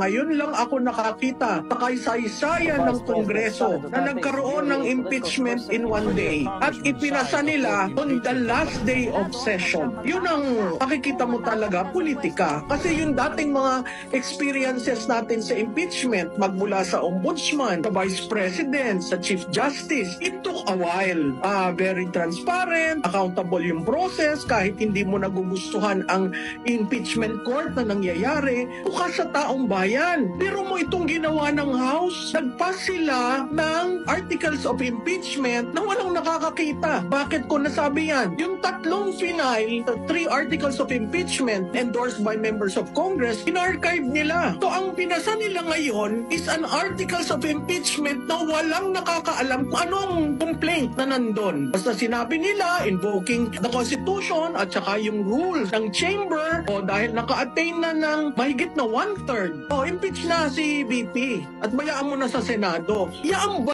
Ngayon lang ako nakakita sa kaysaysayan ng Kongreso na nagkaroon ng impeachment in one day at ipinasa nila on the last day of session. Yun ang makikita mo talaga, politika. Kasi yung dating mga experiences natin sa impeachment, magmula sa ombudsman, sa vice president, sa chief justice, it took a while. Very transparent, accountable yung process, kahit hindi mo nagugustuhan ang impeachment court na nangyayari, bukas sa taong bayan. Pero mo itong ginawa ng House, nagpass sila ng articles of impeachment na walang nakakakita. Bakit ko nasabi yan? Yung tatlong final, 3 articles of impeachment endorsed by members of Congress, in-archive nila. So ang pinasa nila ngayon is an articles of impeachment na walang nakakaalam kung anong complaint na nandun. Basta sinabi nila, invoking the Constitution at saka yung rules ng chamber, o dahil naka-attain na ng mahigit na 1/3, impeach na si VP at bayaan mo na sa Senado. Yan